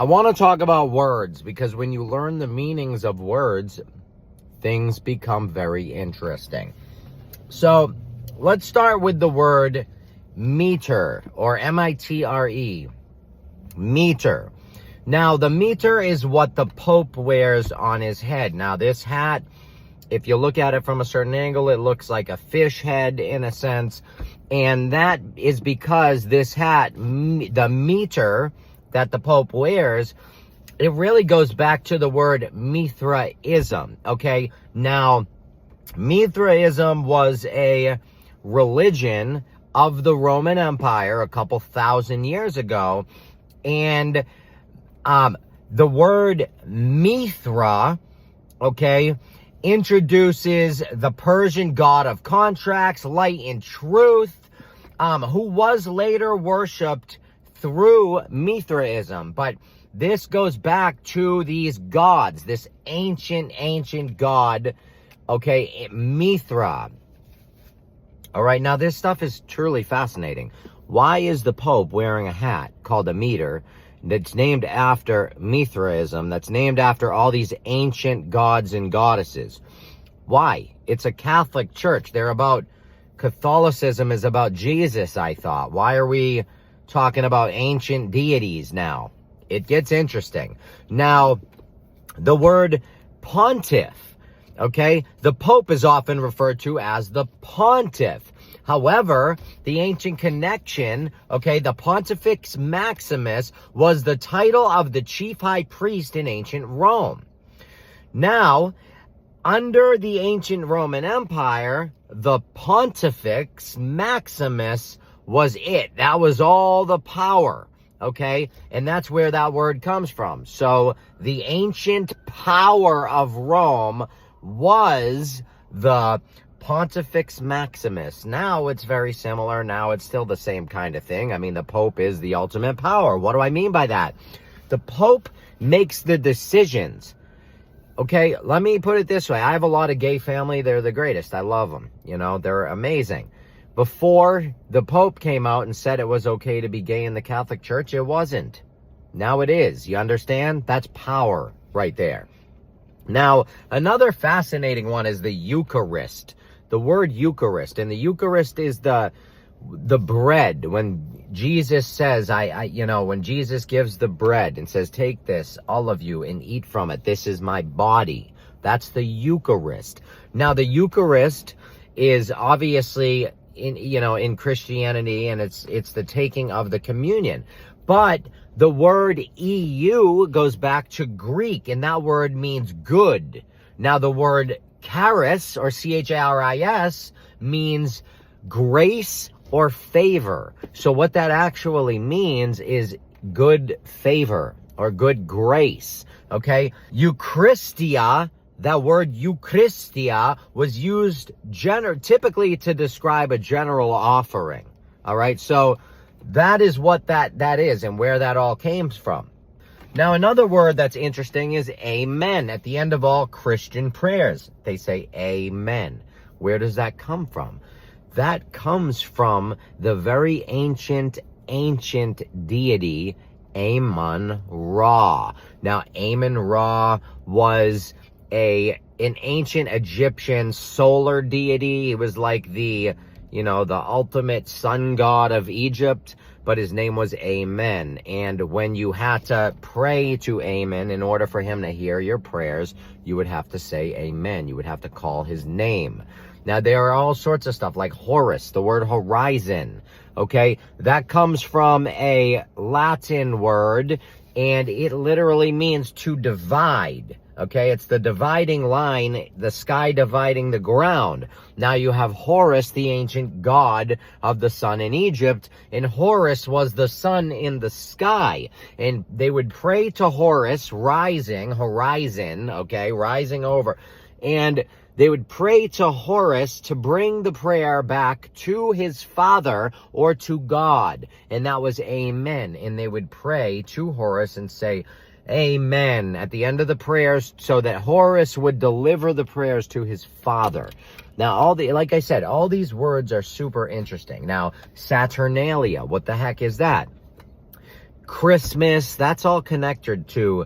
I want to talk about words, because when you learn the meanings of words, things become very interesting. So let's start with the word mitre, or M-I-T-R-E. Mitre. Now, the mitre is what the Pope wears on his head. Now, this hat, if you look at it from a certain angle, it looks like a fish head in a sense. And that is because this hat, the mitre that the Pope wears, it really goes back to the word Mithraism, okay? Now, Mithraism was a religion of the Roman Empire a couple thousand years ago, and the word Mithra, okay, introduces the Persian god of contracts, light, and truth, who was later worshipped through Mithraism. But this goes back to these gods, this ancient god, okay, Mithra. All right, now this stuff is truly fascinating. Why is the Pope wearing a hat called a mitre that's named after Mithraism, that's named after all these ancient gods and goddesses? Why? It's a Catholic church. Catholicism is about Jesus, I thought. Why are we talking about ancient deities now? It gets interesting. Now, the word pontiff, okay? The Pope is often referred to as the Pontiff. However, the ancient connection, okay, the Pontifex Maximus was the title of the chief high priest in ancient Rome. Now, under the ancient Roman Empire, the Pontifex Maximus was it. That was all the power, okay? And that's where that word comes from. So the ancient power of Rome was the Pontifex Maximus. Now it's very similar. Now it's still the same kind of thing. I mean, the Pope is the ultimate power. What do I mean by that? The Pope makes the decisions. Okay, let me put it this way. I have a lot of gay family. They're the greatest. I love them. You know, they're amazing. Before the Pope came out and said it was okay to be gay in the Catholic Church, it wasn't. Now it is. You understand? That's power right there. Now, another fascinating one is the Eucharist. The word Eucharist. And the Eucharist is the bread. When Jesus says, when Jesus gives the bread and says, take this, all of you, and eat from it. This is my body. That's the Eucharist. Now, the Eucharist is obviously in Christianity, and it's the taking of the communion. But the word EU goes back to Greek, and that word means good. Now, the word charis, or charis, means grace or favor. So what that actually means is good favor or good grace, okay? Eucharistia, that word Eucharistia was used typically to describe a general offering, all right? So that is what that is and where that all came from. Now, another word that's interesting is amen. At the end of all Christian prayers, they say amen. Where does that come from? That comes from the very ancient deity, Amun Ra. Now, Amun Ra was an ancient Egyptian solar deity. He was like the ultimate sun god of Egypt, but his name was Amen. And when you had to pray to Amen, in order for him to hear your prayers, you would have to say amen. You would have to call his name. Now, there are all sorts of stuff like Horus, the word horizon, okay? That comes from a Latin word, and it literally means to divide, okay? It's the dividing line, the sky dividing the ground. Now, you have Horus, the ancient god of the sun in Egypt, and Horus was the sun in the sky. And they would pray to Horus, horizon, okay, rising over. And they would pray to Horus to bring the prayer back to his father or to God. And that was amen. And they would pray to Horus and say amen at the end of the prayers so that Horus would deliver the prayers to his father. Now, like I said, all these words are super interesting. Now, Saturnalia, what the heck is that? Christmas, that's all connected to,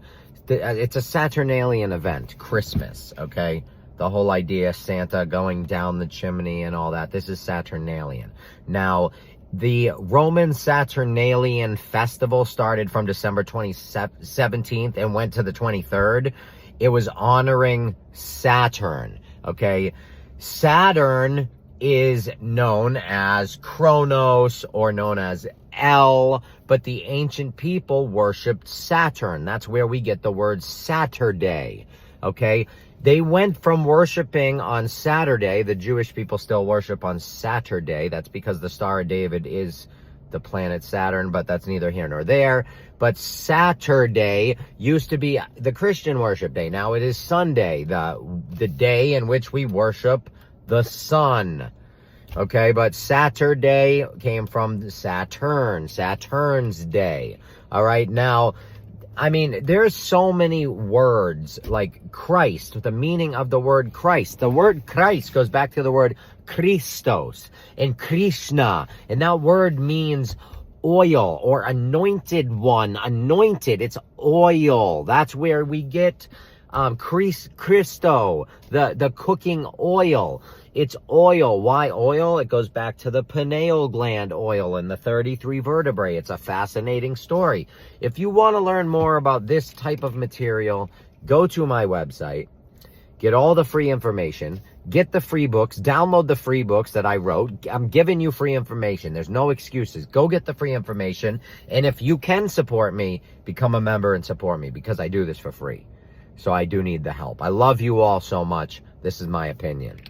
it's a Saturnalian event, Christmas, okay? The whole idea, Santa going down the chimney and all that, this is Saturnalian. Now, the Roman Saturnalian festival started from December 17th and went to the 23rd. It was honoring Saturn, okay? Saturn is known as Kronos or known as El, but the ancient people worshipped Saturn. That's where we get the word Saturday, okay? They went from worshiping on Saturday. The Jewish people still worship on Saturday. That's because the Star of David is the planet Saturn, but that's neither here nor there. But Saturday used to be the Christian worship day. Now it is Sunday, the day in which we worship the sun. Okay, but Saturday came from Saturn, Saturn's day. All right, now, I mean, there's so many words like Christ, the meaning of the word Christ. The word Christ goes back to the word Christos and Krishna. And that word means oil or anointed one, anointed. It's oil. That's where we get Christo, the cooking oil. It's oil. Why oil? It goes back to the pineal gland oil and the 33 vertebrae. It's a fascinating story. If you want to learn more about this type of material, go to my website, get all the free information, get the free books, download the free books that I wrote. I'm giving you free information. There's no excuses. Go get the free information. And if you can support me, become a member and support me because I do this for free. So I do need the help. I love you all so much. This is my opinion.